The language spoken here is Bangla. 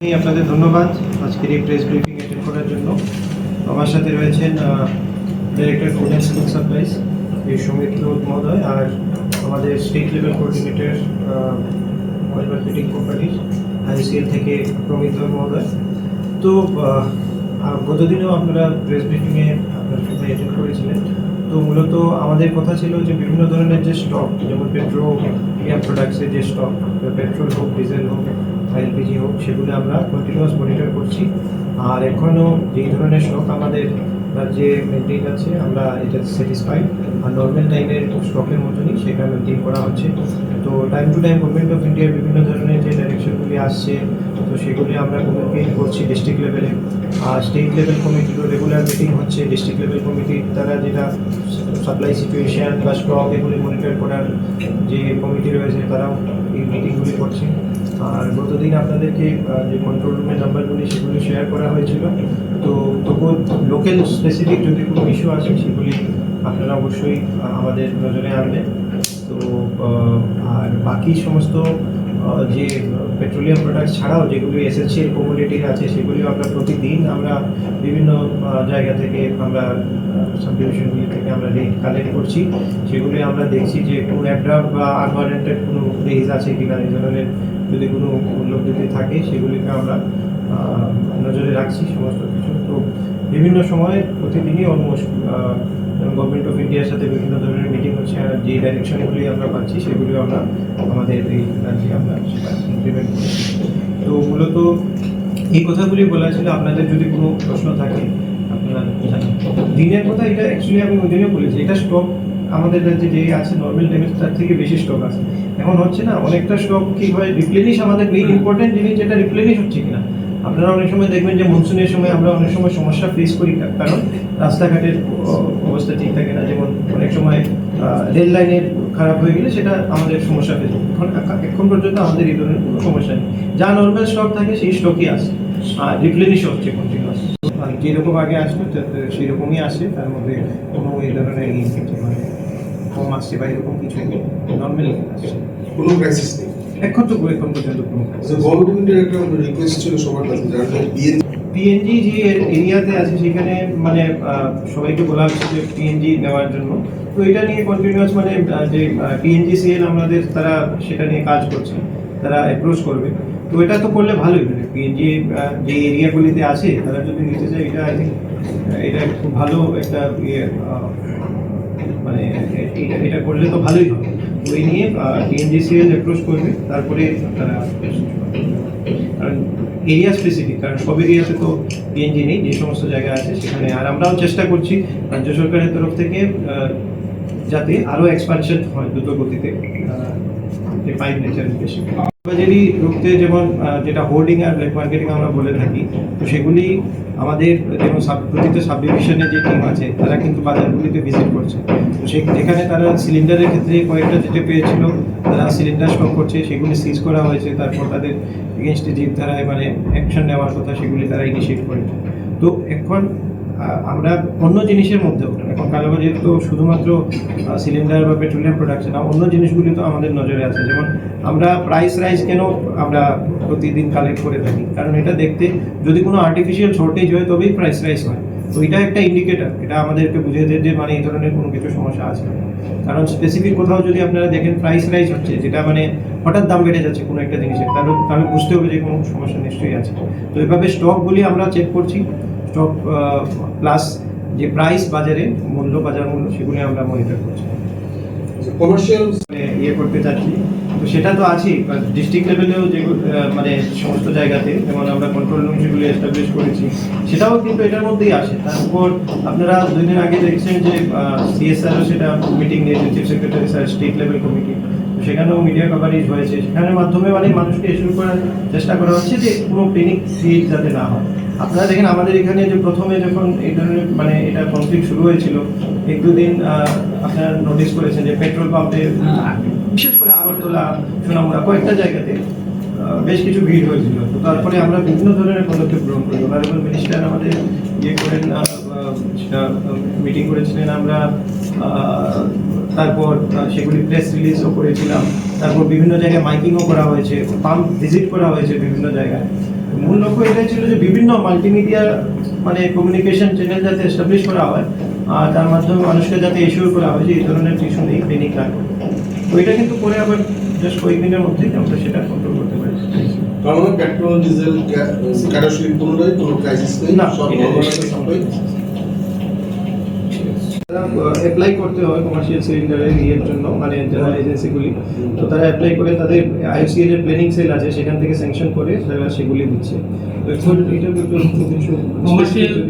আপনাদের ধন্যবাদ আজকের এই প্রেস ব্রিফিং অ্যাটেন্ড করার জন্য। আমার সাথে রয়েছেন director food school supplies Soumit মহোদয়, আর আমাদের স্টেট লেভেল কোঅর্ডিনেটর পরিবার ফিটিং কোম্পানির আইসিএল থেকে প্রমিত মহোদয়। তো গতদিনেও আপনারা প্রেস ব্রিফিংয়ে আপনার সাথে অ্যাটেন্ড করেছিলেন। তো মূলত আমাদের কথা ছিল যে বিভিন্ন ধরনের যে স্টক, যেমন পেট্রোলিয়াম প্রোডাক্টসের যে স্টক, পেট্রোল হোক, ডিজেল হোক, এলপিজি হোক, সেগুলো আমরা কন্টিনিউয়াস মনিটর করছি। আর এখনও যেই ধরনের স্টক আমাদের রাজ্যে মেনটেন আছে, আমরা এটা স্যাটিসফাইড। আর নর্মাল টাইমের স্টকের মতনই সেটা মেনটেন করা হচ্ছে। তো time to time government of ইন্ডিয়ার বিভিন্ন ধরনের যে ডাইরেকশনগুলি আসছে, তো সেগুলি আমরা কমিউনিকেট করছি ডিস্ট্রিক্ট লেভেলে। আর স্টেট লেভেল কমিটিরও রেগুলার মিটিং হচ্ছে। ডিস্ট্রিক্ট লেভেল কমিটির দ্বারা যেটা সাপ্লাই সিচুয়েশান বা স্টক এগুলি মনিটর করার যে কমিটি রয়েছে, তারাও এই মিটিংগুলি করছে। আর গতদিন আপনাদেরকে যে কন্ট্রোল রুমের নাম্বারগুলি সেগুলি শেয়ার করা হয়েছিল। তো তবুও লোকাল স্পেসিফিক যদি কোনো ইস্যু আসে, সেগুলি আপনারা অবশ্যই আমাদের নজরে আনবেন। তো আর বাকি সমস্ত যে পেট্রোলিয়াম প্রোডাক্টস ছাড়াও যেগুলি এসেনশিয়াল কমোডিটির আছে, সেগুলিও আমরা প্রতিদিন আমরা বিভিন্ন জায়গা থেকে আমরা সাব ডিভিশনগুলি থেকে আমরা রেট কালেক্ট করছি। সেগুলি আমরা দেখছি যে কোনো অ্যাড্রাফ বা আনওয়ারেন্টেড কোনো রেজ আছে কিনা, এই ধরনের যদি কোনো উল্লেখযোগ্য থাকে সেগুলিকে আমরা নজরে রাখছি সমস্ত কিছু। তো বিভিন্ন সময় প্রতিদিনই অলমোস্ট গভর্নমেন্ট অফ ইন্ডিয়ার সাথে বিভিন্ন ধরনের মিটিং হচ্ছে। আর যে ডাইরেকশনগুলি আমরা পাচ্ছি সেগুলিও আমরা আমাদের এই রাজ্যে আমরা সেটা ইমপ্লিমেন্ট করছি। তো মূলত এই কথাগুলি বলা ছিল, আপনাদের যদি কোনো প্রশ্ন থাকে আপনারা জানান। দিনের কথা এটা অ্যাকচুয়ালি আমি ওই দিনে বলেছি, এটা স্টক আমাদের রাজ্যে যে আছে নর্মাল ড্যামেজ তার থেকে বেশি স্টক আছে। এখন হচ্ছে না, অনেকটা স্টক কী হয়, রিপ্লেনিশ আমাদের মেইন ইম্পর্টেন্ট জিনিস, যেটা রিপ্লেনিশ হচ্ছে কিনা। আপনারা অনেক সময় দেখবেন যে মনসুনের সময় আমরা অনেক সময় সমস্যা ফেস করি, কারণ রাস্তাঘাটের অবস্থা ঠিক থাকে না। যেমন অনেক সময় রেল লাইনের খারাপ হয়ে গেলে সেটা আমাদের সমস্যা ফেস করি। এখন পর্যন্ত আমাদের এই ধরনের কোনো সমস্যা নেই। যা নর্মাল স্টক থাকে সেই স্টকই আসে, আর রিপ্লেনিশ হচ্ছে কন্টিনিউয়াস। আর যেরকম আগে আসবে সেই রকমই আসে, তার মধ্যে কোনো এই ধরনের কম আসছে বা এরকম কিছু নর্মালি আসছে, কোনো ক্রাইসিস নেই এখন পর্যন্ত কোনো। গভর্নমেন্টের একটা রিকোয়েস্ট ছিল সবার কাছে, যারা পিএনজি যে এরিয়াতে আছে সেখানে মানে সবাইকে বলা হচ্ছে যে পিএনজি নেওয়ার জন্য। তো এটা নিয়ে কন্টিনিউয়াস মানে যে পিএনজিসিএল আমাদের তারা সেটা নিয়ে কাজ করছে, তারা অ্যাপ্রোচ করবে। তো এটা তো করলে ভালোই, মানে পিএনজি যে এরিয়াগুলিতে আছে তারা যদি নিতে চায়, এটা আই থিঙ্ক এটা খুব ভালো একটা মানে এটা করলে তো ভালোই হবে। তো এই নিয়ে পিএনজিসিএল অ্যাপ্রোচ করবে, তারপরে তারা কারণ এরিয়া স্পেসিফিক, কারণ সব এরিয়াতে তো পিএনজি নেই, যে সমস্ত জায়গা আছে সেখানে। আর আমরাও চেষ্টা করছি রাজ্য সরকারের তরফ থেকে যাতে আরও এক্সপানশন হয় দ্রুত গতিতে, যে পাইপ নেচার বেশি বাজারি রুখতে, যেমন যেটা হোর্ডিং আর ব্ল্যাক মার্কেটিং আমরা বলে থাকি। তো সেগুলি আমাদের যেমন প্রতিটা সাব ডিভিশনে যে টিম আছে, তারা কিন্তু বাজারগুলিতে ভিজিট করছে। তো যেখানে তারা সিলিন্ডারের ক্ষেত্রে কয়েকটা যেটা পেয়েছিল, তারা সিলিন্ডার স্টক করছে, সেগুলি সিজ করা হয়েছে। তারপর তাদের এগেনস্টে যে ধারায় মানে অ্যাকশন নেওয়ার কথা, সেগুলি তারা ইনিশিয়েট করেছে। তো এখন আমরা অন্য জিনিসের মধ্যেও, এখন কালোবাজার তো শুধুমাত্র সিলিন্ডার বা পেট্রোলিয়াম প্রোডাকশন না, অন্য জিনিসগুলি তো আমাদের নজরে আছে। যেমন আমরা প্রাইস রাইজ কেন আমরা প্রতিদিন কালেক্ট করে থাকি, কারণ এটা দেখতে যদি কোনো আর্টিফিশিয়াল শর্টেজ হয় তবেই প্রাইস রাইজ হয়। তো এটা একটা ইন্ডিকেটার, এটা আমাদেরকে বুঝিয়ে দেয় যে মানে এই ধরনের কোনো কিছু সমস্যা আছে। কারণ স্পেসিফিক কোথাও যদি আপনারা দেখেন প্রাইস রাইজ হচ্ছে, যেটা মানে হঠাৎ দাম বেড়ে যাচ্ছে কোনো একটা জিনিসের, তাহলে বুঝতে হবে যে কোনো সমস্যা নিশ্চয়ই আছে। তো এভাবে স্টকগুলি আমরা চেক করছি, স্টক প্লাস যে প্রাইস বাজারে মূল্য, বাজার মূল্য, সেগুলি আমরা মনিটর করছি। কমার্শিয়াল ইয়ে করতে চাচ্ছি, তো সেটা তো আছেই। ডিস্ট্রিক্ট লেভেলেও যেগুলো মানে সমস্ত জায়গাতে যেমন আমরা কন্ট্রোল রুম যেগুলি এস্টাবলিশ করেছি, সেটাও কিন্তু এটার মধ্যেই আসে। তার উপর আপনারা 2 দিন আগে দেখছেন যে সিএসআরও সেটা মিটিং নিয়েছে, chief secretary sir, state level committee. সেখানেও মিডিয়া কভারেজ হয়েছে, সেখানের মাধ্যমে মানে মানুষকে এসব করার চেষ্টা করা হচ্ছে যে কোনো ক্লিনিক ক্রিয়েট যাতে না হয়। আপনারা দেখেন আমাদের এখানে যে প্রথমে যখন এই ধরনের মানে এটা কনফ্লিক্ট শুরু হয়েছিল, 1-2 দিন আপনারা নোটিস করেছেন যে পেট্রোল পাম্পে বিশেষ করে আগরতলা, সোনামুড়া কয়েকটা জায়গাতে বেশ কিছু ভিড় হয়েছিল। তো তারপরে আমরা বিভিন্ন ধরনের পদক্ষেপ গ্রহণ করি। অনারেবল মিনিস্টার আমাদের ইয়ে করেন, সেটা মিটিং করেছিলেন আমরা, তারপর সেগুলি প্রেস রিলিজও করেছিলাম। তারপর বিভিন্ন জায়গায় মাইকিংও করা হয়েছে, পাম্প ভিজিট করা হয়েছে বিভিন্ন জায়গায়। মূল লক্ষ্য এটাই ছিল যে বিভিন্ন মাল্টিমিডিয়া মানে কমিউনিকেশন চ্যানেল যাতে এস্টাবলিশ করা হয় আর তার মাধ্যমে মানুষকে যাতে এশিওর করা হয় যে এই ধরনের কিছু নেই পেনিক না করে। তো এটা কিন্তু করে আবার জাস্ট কয়েকদিনের মধ্যেই আমরা সেটা কন্ট্রোল করতে পারি। কারণ মানে পেট্রোল ডিজেল কেরোসিন কোনোটাই কোনো ক্রাইসিস নেই, না, সব এটা- নর্মাল আছে সাপ্লাই। অ্যাপ্লাই করতে হয় কমার্শিয়াল সিলিন্ডারের ইয়ের জন্য মানে যারা এজেন্সিগুলি, তো তারা অ্যাপ্লাই করে তাদের আইওসিএল এর প্ল্যানিং সেল আছে সেখান থেকে স্যাংশন করে তারা সেগুলি দিচ্ছে। তো এখন এটা Commercial-